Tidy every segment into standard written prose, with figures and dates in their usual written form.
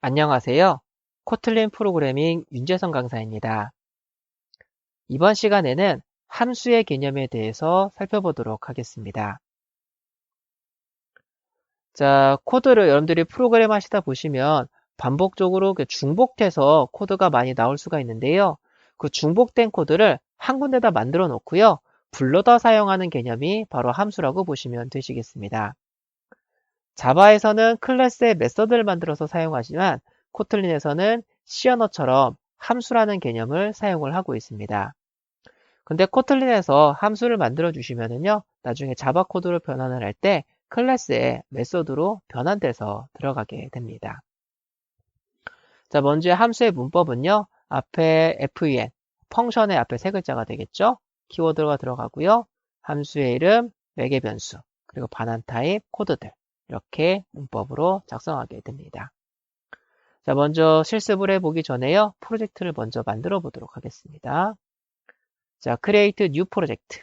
안녕하세요. 코틀린 프로그래밍 윤재성 강사입니다. 이번 시간에는 함수의 개념에 대해서 살펴보도록 하겠습니다. 자, 코드를 여러분들이 프로그램 하시다 보시면 반복적으로 중복돼서 코드가 많이 나올 수가 있는데요. 그 중복된 코드를 한 군데다 만들어 놓고요. 불러다 사용하는 개념이 바로 함수라고 보시면 되시겠습니다. 자바에서는 클래스의 메서드를 만들어서 사용하지만 코틀린에서는 C 언어처럼 함수라는 개념을 사용을 하고 있습니다. 근데 코틀린에서 함수를 만들어 주시면은요, 나중에 자바 코드로 변환을 할 때 클래스의 메서드로 변환돼서 들어가게 됩니다. 자, 먼저 함수의 문법은요, 앞에fen, 펑션의 앞에 세 글자가 되겠죠? 키워드가 들어가고요. 함수의 이름, 매개 변수, 그리고 반환 타입, 코드들. 이렇게 문법으로 작성하게 됩니다. 자, 먼저 실습을 해보기 전에요. 프로젝트를 먼저 만들어 보도록 하겠습니다. 자, Create New Project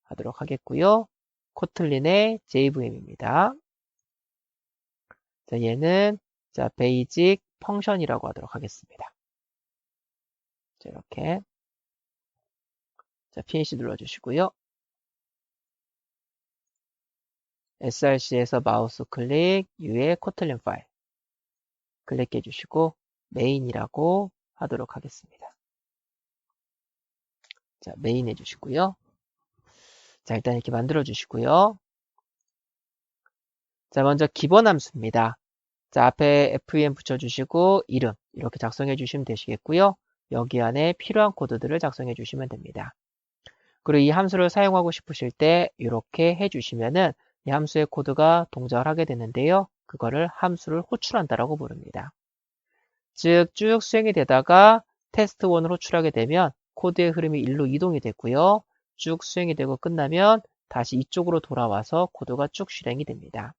하도록 하겠고요. 코틀린의 JVM입니다. 자, 얘는 자, 베이직 펑션이라고 하도록 하겠습니다. 자, 이렇게 자, Finish 눌러주시고요. src에서 마우스 클릭, U의 코틀린 파일 클릭해 주시고 메인이라고 하도록 하겠습니다. 자, 메인 해주시고요. 자, 일단 이렇게 만들어 주시고요. 자, 먼저 기본 함수입니다. 자, 앞에 fen 붙여주시고 이름 이렇게 작성해 주시면 되시겠고요. 여기 안에 필요한 코드들을 작성해 주시면 됩니다. 그리고 이 함수를 사용하고 싶으실 때 이렇게 해주시면은 이 함수의 코드가 동작을 하게 되는데요. 그거를 함수를 호출한다라고 부릅니다. 즉, 쭉 수행이 되다가 테스트1을 호출하게 되면 코드의 흐름이 일로 이동이 됐고요. 쭉 수행이 되고 끝나면 다시 이쪽으로 돌아와서 코드가 쭉 실행이 됩니다.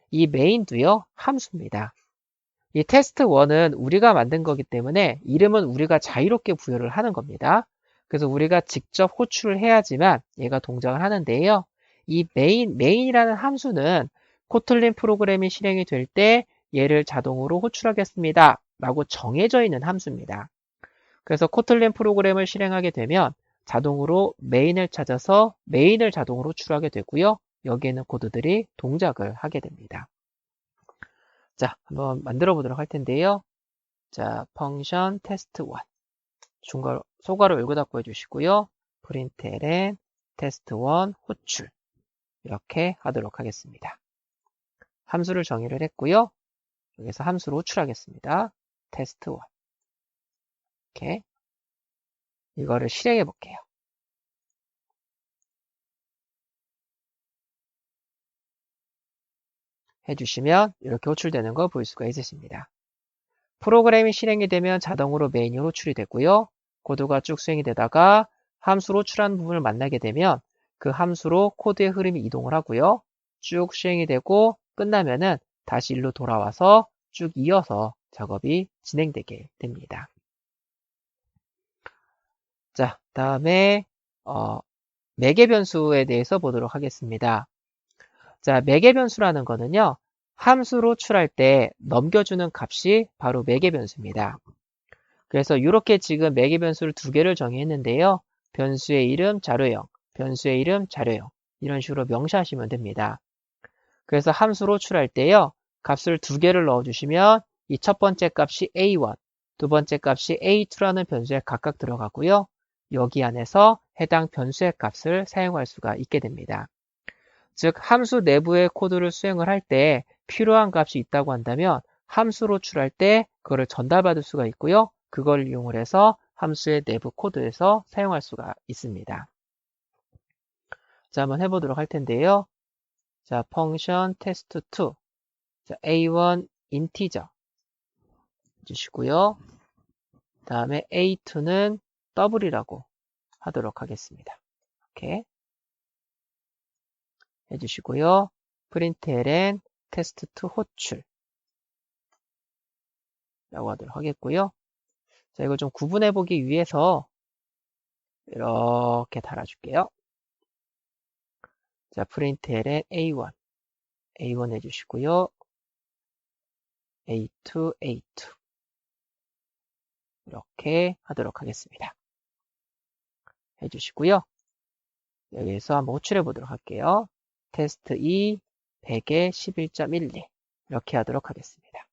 이 메인도요, 함수입니다. 이 테스트1은 우리가 만든 거기 때문에 이름은 우리가 자유롭게 부여를 하는 겁니다. 그래서 우리가 직접 호출을 해야지만 얘가 동작을 하는데요. 이 메인이라는 함수는 코틀린 프로그램이 실행이 될 때 얘를 자동으로 호출하겠습니다. 라고 정해져 있는 함수입니다. 그래서 코틀린 프로그램을 실행하게 되면 자동으로 메인을 찾아서 메인을 자동으로 호출하게 되고요. 여기에는 코드들이 동작을 하게 됩니다. 자, 한번 만들어 보도록 할 텐데요. 자, 펑션 테스트1 소괄호 열고 닫고 해주시고요. println 테스트1 호출 이렇게 하도록 하겠습니다. 함수를 정의를 했고요. 여기서 함수로 호출하겠습니다. 테스트1 이렇게 이거를 실행해 볼게요. 해주시면 이렇게 호출되는 거 볼 수가 있으십니다. 프로그램이 실행이 되면 자동으로 메인이 호출이 되고요. 코드가 쭉 수행이 되다가 함수로 호출한 부분을 만나게 되면 그 함수로 코드의 흐름이 이동을 하고요. 쭉 수행이 되고 끝나면은 다시 일로 돌아와서 쭉 이어서 작업이 진행되게 됩니다. 자, 다음에 매개 변수에 대해서 보도록 하겠습니다. 자, 매개 변수라는 거는요. 함수로 호출할 때 넘겨주는 값이 바로 매개 변수입니다. 그래서 이렇게 지금 매개 변수를 두 개를 정의했는데요. 변수의 이름 자료형, 변수의 이름 자료형 이런 식으로 명시하시면 됩니다. 그래서 함수로 호출할 때요. 값을 두 개를 넣어주시면 이 첫 번째 값이 A1, 두 번째 값이 A2라는 변수에 각각 들어가고요. 여기 안에서 해당 변수의 값을 사용할 수가 있게 됩니다. 즉 함수 내부의 코드를 수행을 할 때 필요한 값이 있다고 한다면 함수로 호출할 때 그거를 전달받을 수가 있고요. 그걸 이용을 해서 함수의 내부 코드에서 사용할 수가 있습니다. 자, 한번 해보도록 할 텐데요. 자, 펑션 테스트2 자, A1 인티저 주시고요. 다음에 A2는 더블이라고 하도록 하겠습니다. 이렇게 해주시고요. println 테스트2 호출 라고 하도록 하겠고요. 자, 이걸 좀 구분해 보기 위해서 이렇게 달아줄게요. 자, println A1 해주시고요. A2, A2 이렇게 하도록 하겠습니다. 해주시고요. 여기서 한번 호출해 보도록 할게요. 테스트 2, 100에 11.12 이렇게 하도록 하겠습니다.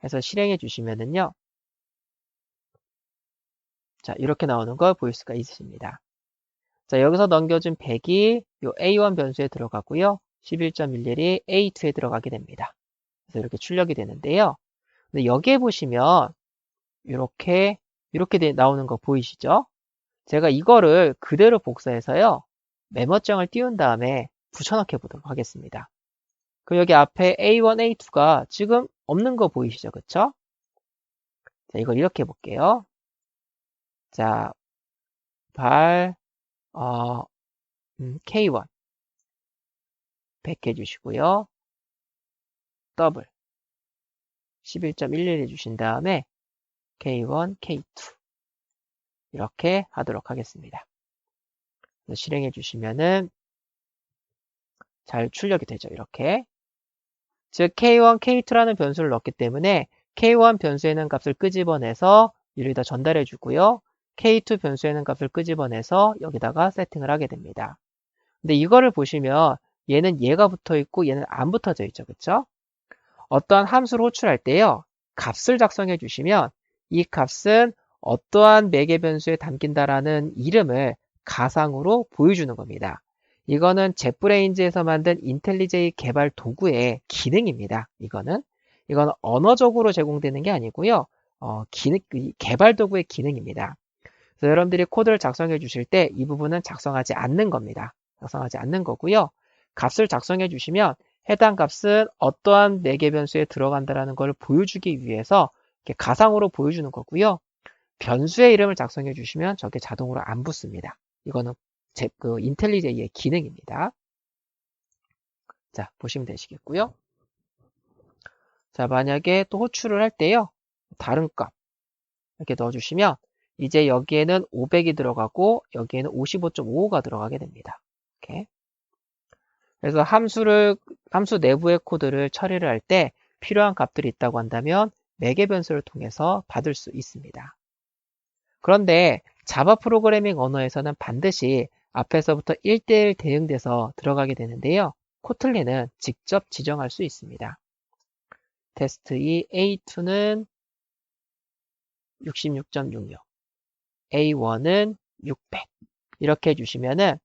해서 실행해 주시면은요. 자, 이렇게 나오는 걸 보일 수가 있으십니다. 자, 여기서 넘겨준 100이 요 A1 변수에 들어가고요. 11.11이 A2에 들어가게 됩니다. 그래서 이렇게 출력이 되는데요. 근데 여기에 보시면 이렇게 나오는 거 보이시죠? 제가 이거를 그대로 복사해서요. 메모장을 띄운 다음에 붙여넣게 보도록 하겠습니다. 그럼 여기 앞에 A1, A2가 지금 없는 거 보이시죠? 그쵸? 자, 이걸 이렇게 해볼게요. 자, K1 100 해주시고요. 더블 11.11 해주신 다음에 K1, K2 이렇게 하도록 하겠습니다. 실행해 주시면은 잘 출력이 되죠. 이렇게. 즉 K1, K2라는 변수를 넣기 때문에 K1 변수에는 값을 끄집어내서 여기다 전달해 주고요. K2 변수에는 값을 끄집어내서 여기다가 세팅을 하게 됩니다. 근데 이거를 보시면 얘는 얘가 붙어 있고 얘는 안 붙어져 있죠. 그쵸? 어떠한 함수를 호출할 때요. 값을 작성해 주시면 이 값은 어떠한 매개 변수에 담긴다라는 이름을 가상으로 보여주는 겁니다. 이거는 젯브레인즈에서 만든 인텔리제이 개발 도구의 기능입니다. 이거는 언어적으로 제공되는 게 아니고요. 개발 도구의 기능입니다. 그래서 여러분들이 코드를 작성해 주실 때 이 부분은 작성하지 않는 겁니다. 작성하지 않는 거고요. 값을 작성해 주시면 해당 값은 어떠한 매개 변수에 들어간다라는 걸 보여주기 위해서 이렇게 가상으로 보여주는 거고요. 변수의 이름을 작성해 주시면 저게 자동으로 안 붙습니다. 이거는 인텔리제이의 기능입니다. 자, 보시면 되시겠고요. 자, 만약에 또 호출을 할 때요. 다른 값 이렇게 넣어주시면 이제 여기에는 500이 들어가고 여기에는 55.55가 들어가게 됩니다. 이렇게. 그래서 함수 내부의 코드를 처리를 할 때 필요한 값들이 있다고 한다면 매개 변수를 통해서 받을 수 있습니다. 그런데 자바 프로그래밍 언어에서는 반드시 앞에서부터 1:1 대응돼서 들어가게 되는데요. 코틀린은 직접 지정할 수 있습니다. 테스트 2 A2는 66.66, A1은 600 이렇게 해주시면은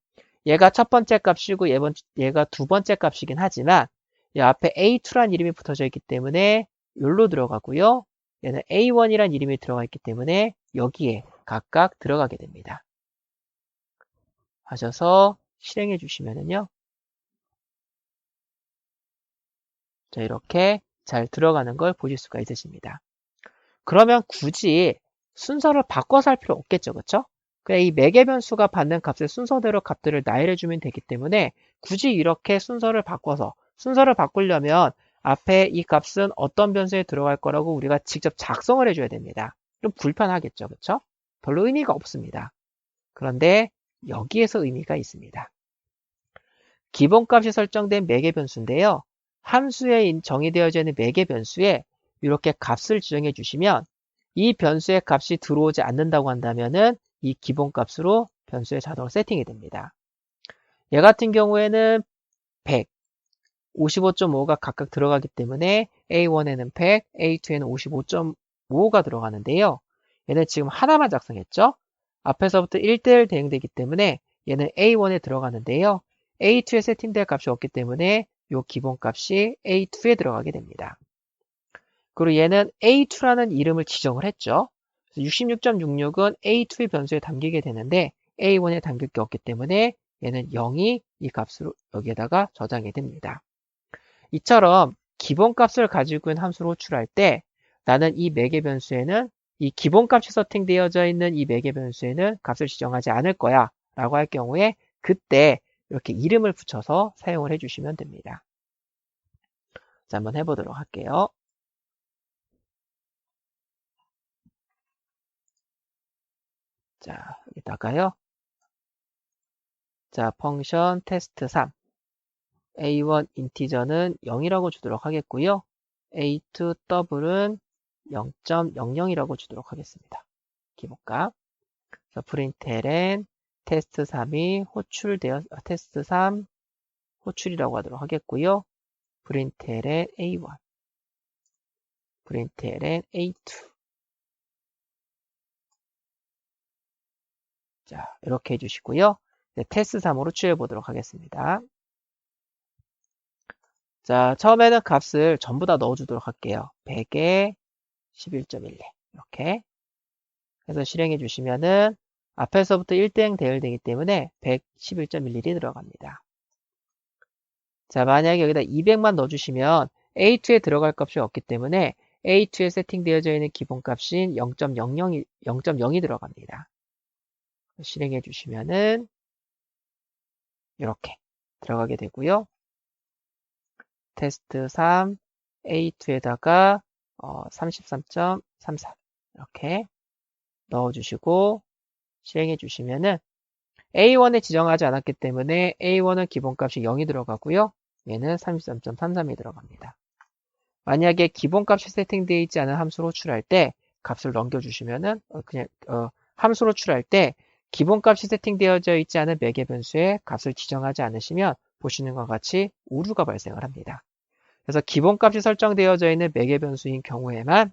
얘가 첫 번째 값이고 얘가 두 번째 값이긴 하지만 이 앞에 A2란 이름이 붙어져 있기 때문에 여기로 들어가고요. 얘는 A1이란 이름이 들어가 있기 때문에 여기에 각각 들어가게 됩니다. 하셔서 실행해 주시면은요. 자, 이렇게 잘 들어가는 걸 보실 수가 있으십니다. 그러면 굳이 순서를 바꿔서 할 필요 없겠죠. 그쵸? 그냥 이 매개 변수가 받는 값을 순서대로 값들을 나열해 주면 되기 때문에 굳이 이렇게 순서를 바꾸려면 앞에 이 값은 어떤 변수에 들어갈 거라고 우리가 직접 작성을 해줘야 됩니다. 좀 불편하겠죠. 그쵸? 별로 의미가 없습니다. 그런데 여기에서 의미가 있습니다. 기본값이 설정된 매개 변수인데요. 함수에 정의되어져 있는 매개 변수에 이렇게 값을 지정해 주시면 이 변수의 값이 들어오지 않는다고 한다면은 이 기본값으로 변수에 자동으로 세팅이 됩니다. 얘 같은 경우에는 100, 55.5가 각각 들어가기 때문에 A1에는 100, A2에는 55.5가 들어가는데요. 얘는 지금 하나만 작성했죠? 앞에서부터 1:1 대응되기 때문에 얘는 A1에 들어가는데요. A2에 세팅될 값이 없기 때문에 이 기본값이 A2에 들어가게 됩니다. 그리고 얘는 A2라는 이름을 지정을 했죠. 66.66은 A2의 변수에 담기게 되는데 A1에 담길 게 없기 때문에 얘는 0이 이 값으로 여기에다가 저장이 됩니다. 이처럼 기본값을 가지고 있는 함수를 호출할 때 나는 이 매개 변수에는 이 기본값이 세팅되어져 있는 이 매개 변수에는 값을 지정하지 않을 거야 라고 할 경우에 그때 이렇게 이름을 붙여서 사용을 해주시면 됩니다. 자, 한번 해보도록 할게요. 자, 여기다가요. 자, 펑션 테스트 3 A1 인티저는 0이라고 주도록 하겠고요. A2 더블은 0.00이라고 주도록 하겠습니다. 기본값. 그래서 println 테스트 3이 호출되어 테스트 3 호출이라고 하도록 하겠고요. println A1, println A2. 자, 이렇게 해주시고요. 네, 테스트 3으로 추해 보도록 하겠습니다. 자, 처음에는 값을 전부 다 넣어주도록 할게요. 100에 11.12 이렇게 해서 실행해 주시면은 앞에서부터 1등 대열되기 때문에 111.11이 들어갑니다. 자, 만약에 여기다 200만 넣어주시면 A2에 들어갈 값이 없기 때문에 A2에 세팅되어져 있는 기본값인 0.0이 들어갑니다. 실행해 주시면은 이렇게 들어가게 되고요. 테스트 3 A2에다가 33.33 이렇게 넣어주시고 실행해 주시면은 A1에 지정하지 않았기 때문에 A1은 기본값이 0이 들어가고요. 얘는 33.33이 들어갑니다. 만약에 기본값이 세팅되어 있지 않은 함수를 호출할 때 값을 넘겨주시면은 함수를 호출할 때 기본값이 세팅되어져 있지 않은 매개 변수에 값을 지정하지 않으시면 보시는 것과 같이 오류가 발생을 합니다. 그래서 기본값이 설정되어져 있는 매개 변수인 경우에만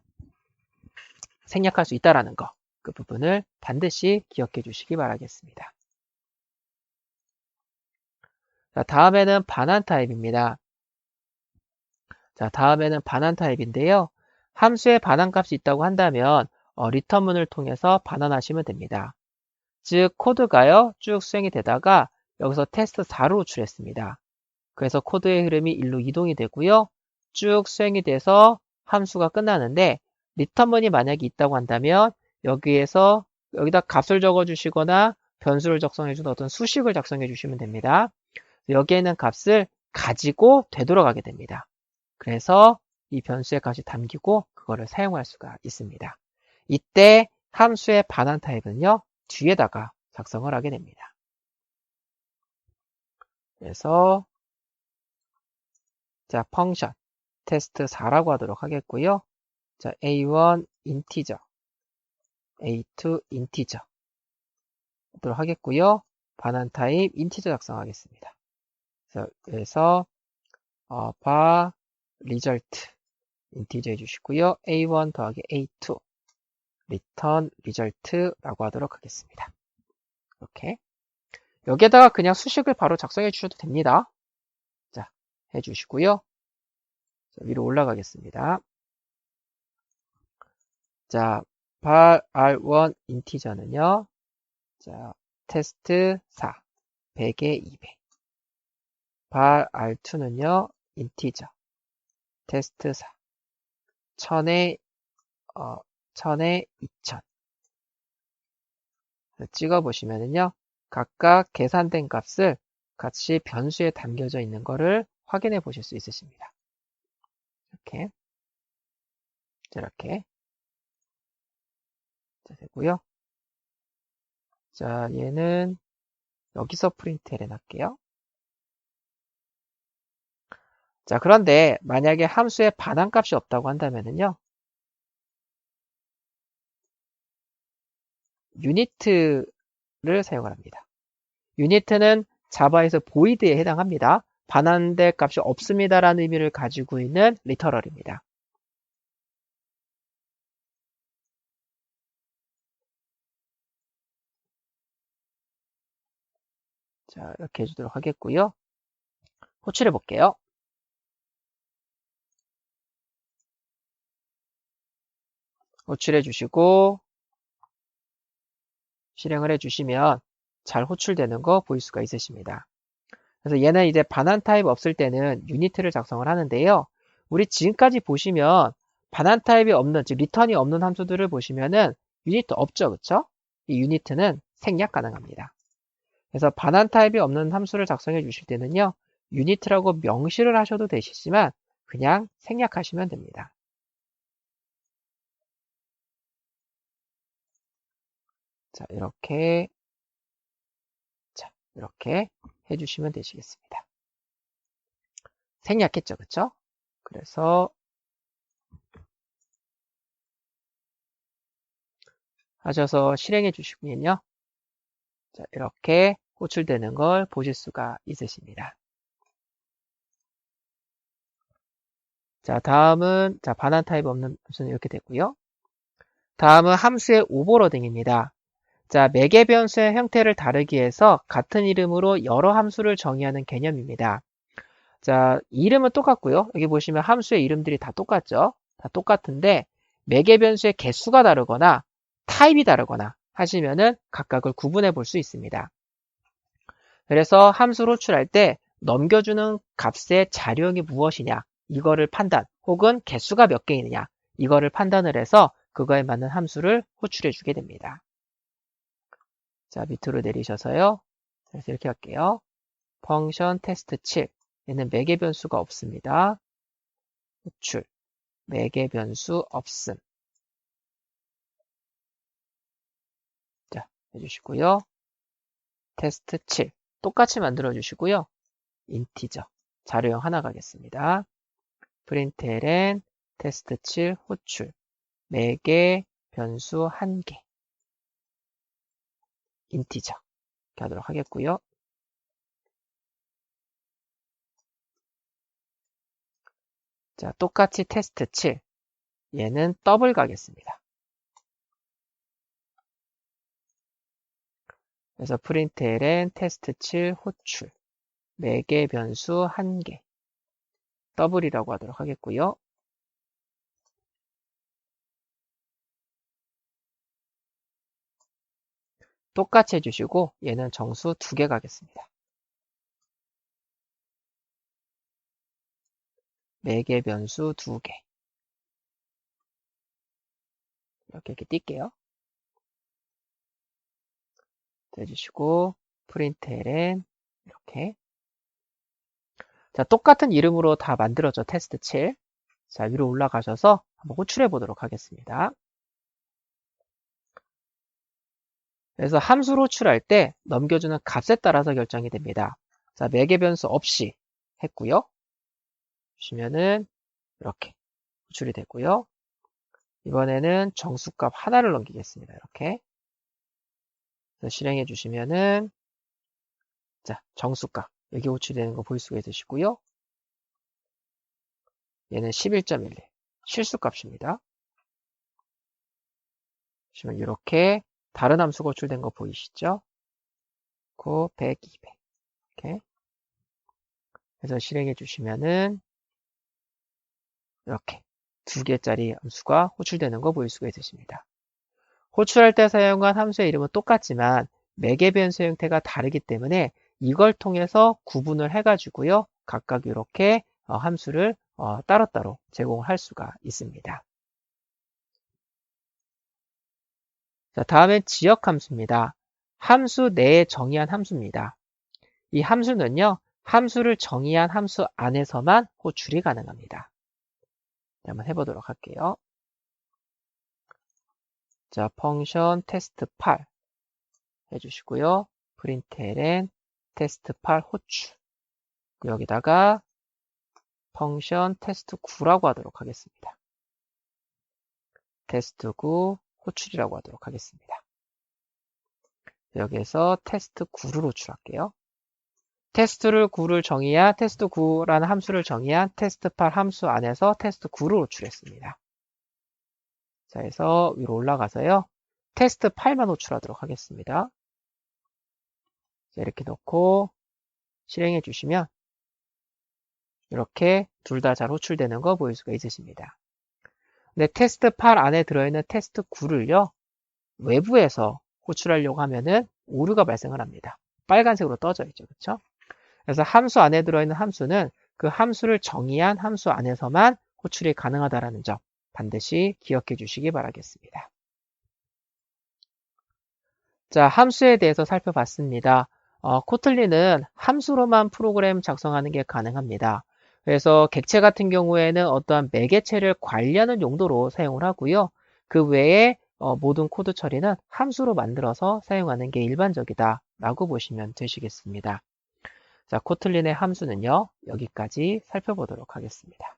생략할 수 있다는 거, 그 부분을 반드시 기억해 주시기 바라겠습니다. 자, 다음에는 반환 타입입니다. 자, 다음에는 반환 타입인데요. 함수에 반환값이 있다고 한다면 리턴문을 통해서 반환하시면 됩니다. 즉 코드가요 쭉 수행이 되다가 여기서 테스트 4로 호출했습니다. 그래서 코드의 흐름이 1로 이동이 되고요. 쭉 수행이 돼서 함수가 끝나는데 리턴문이 만약에 있다고 한다면 여기다 값을 적어주시거나 변수를 작성해주는 어떤 수식을 작성해 주시면 됩니다. 여기에는 값을 가지고 되돌아가게 됩니다. 그래서 이 변수의 값이 담기고 그거를 사용할 수가 있습니다. 이때 함수의 반환 타입은요. 뒤에다가 작성을 하게 됩니다. 그래서 자, 펑션 테스트 4라고 하도록 하겠고요. 자, A1 인티저, A2 인티저 하도록 하겠고요. 반환 타입 인티저 작성하겠습니다. 그래서 바 리절트 인티저 해주시고요. A1 더하기 A2 리턴 리절트라고 하도록 하겠습니다. 이렇게 여기에다가 그냥 수식을 바로 작성해 주셔도 됩니다. 자, 해주시고요. 자, 위로 올라가겠습니다. 자, 발 R1 인티저는요. 자, 테스트 4 100에 200. 발 R2는요. 인티저 테스트 4 1000에 2000 찍어보시면은요. 각각 계산된 값을 같이 변수에 담겨져 있는 거를 확인해 보실 수 있으십니다. 이렇게 자, 되고요. 자, 얘는 여기서 프린트를 해놨게요. 자, 그런데 만약에 함수에 반환값이 없다고 한다면은요. 유니트를 사용을 합니다. 유니트는 자바에서 보이드에 해당합니다. 반환될 값이 없습니다라는 의미를 가지고 있는 리터럴입니다. 자, 이렇게 해주도록 하겠고요. 호출해 볼게요. 호출해 주시고 실행을 해 주시면 잘 호출되는 거 보일 수가 있으십니다. 그래서 얘는 이제 반환 타입 없을 때는 유니트를 작성을 하는데요. 우리 지금까지 보시면 반환 타입이 없는, 즉 리턴이 없는 함수들을 보시면은 유니트 없죠, 그쵸? 이 유니트는 생략 가능합니다. 그래서 반환 타입이 없는 함수를 작성해 주실 때는요. 유니트라고 명시를 하셔도 되시지만 그냥 생략하시면 됩니다. 자, 이렇게 해주시면 되시겠습니다. 생략했죠, 그쵸? 그래서 하셔서 실행해 주시면요. 자, 이렇게 호출되는 걸 보실 수가 있으십니다. 자, 다음은 반환 타입 없는 함수는 이렇게 되고요. 다음은 함수의 오버로딩입니다. 자, 매개 변수의 형태를 다르게 해서 같은 이름으로 여러 함수를 정의하는 개념입니다. 자, 이름은 똑같고요. 여기 보시면 함수의 이름들이 다 똑같죠? 다 똑같은데 매개 변수의 개수가 다르거나 타입이 다르거나 하시면은 각각을 구분해 볼 수 있습니다. 그래서 함수를 호출할 때 넘겨주는 값의 자료형이 무엇이냐 이거를 판단 혹은 개수가 몇 개이느냐 이거를 판단을 해서 그거에 맞는 함수를 호출해 주게 됩니다. 자, 밑으로 내리셔서요. 그래서 이렇게 할게요. 펑션 테스트 7 얘는 매개 변수가 없습니다. 호출 매개 변수 없음. 자, 해주시고요. 테스트 7 똑같이 만들어 주시고요. 인티저 자료형 하나 가겠습니다. println 테스트 7 호출 매개 변수 1개 인티저 이렇게 하도록 하겠고요. 자, 똑같이 테스트 7 얘는 더블 가겠습니다. 그래서 println 테스트 7 호출 매개 변수 1개 더블이라고 하도록 하겠고요. 똑같이 해주시고 얘는 정수 2개 가겠습니다. 매개 변수 2개 이렇게 띄게요. 해주시고 println 이렇게 자, 똑같은 이름으로 다 만들어져 테스트 7 자, 위로 올라가셔서 한번 호출해 보도록 하겠습니다. 그래서 함수로 호출할 때 넘겨주는 값에 따라서 결정이 됩니다. 자, 매개 변수 없이 했고요. 보시면은 이렇게 호출이 됐고요. 이번에는 정수값 하나를 넘기겠습니다. 이렇게 그래서 실행해 주시면은 자, 정수값 여기 호출되는 거 보일 수가 있으시고요. 얘는 11.11 실수값입니다. 보시면 이렇게 다른 함수가 호출된 거 보이시죠? 100, 200 이렇게 그래서 실행해 주시면은 이렇게 2개짜리 함수가 호출되는 거 보일 수가 있으십니다. 호출할 때 사용한 함수의 이름은 똑같지만 매개 변수 형태가 다르기 때문에 이걸 통해서 구분을 해가지고요. 각각 이렇게 함수를 따로따로 제공할 수가 있습니다. 자, 다음엔 지역 함수입니다. 함수 내에 정의한 함수입니다. 이 함수는요. 함수를 정의한 함수 안에서만 호출이 가능합니다. 한번 해보도록 할게요. 자, 펑션 테스트 8 해주시고요. println 테스트 8 호출 여기다가 펑션 테스트 9라고 하도록 하겠습니다. 테스트 9 호출이라고 하도록 하겠습니다. 여기에서 테스트 9를 호출할게요. 테스트 9를 정의한 테스트 9라는 함수를 정의한 테스트 8 함수 안에서 테스트 9를 호출했습니다. 자, 해서 위로 올라가서요. 테스트 8만 호출하도록 하겠습니다. 자, 이렇게 넣고 실행해 주시면 이렇게 둘 다 잘 호출되는 거 보일 수가 있으십니다. 근데 테스트 8 안에 들어있는 테스트 9를요. 외부에서 호출하려고 하면은 오류가 발생을 합니다. 빨간색으로 떠져 있죠. 그렇죠? 그래서 함수 안에 들어있는 함수는 그 함수를 정의한 함수 안에서만 호출이 가능하다는 점 반드시 기억해 주시기 바라겠습니다. 자, 함수에 대해서 살펴봤습니다. 코틀린은 함수로만 프로그램 작성하는 게 가능합니다. 그래서 객체 같은 경우에는 어떠한 매개체를 관리하는 용도로 사용을 하고요. 그 외에 모든 코드 처리는 함수로 만들어서 사용하는 게 일반적이다 라고 보시면 되시겠습니다. 자, 코틀린의 함수는요. 여기까지 살펴보도록 하겠습니다.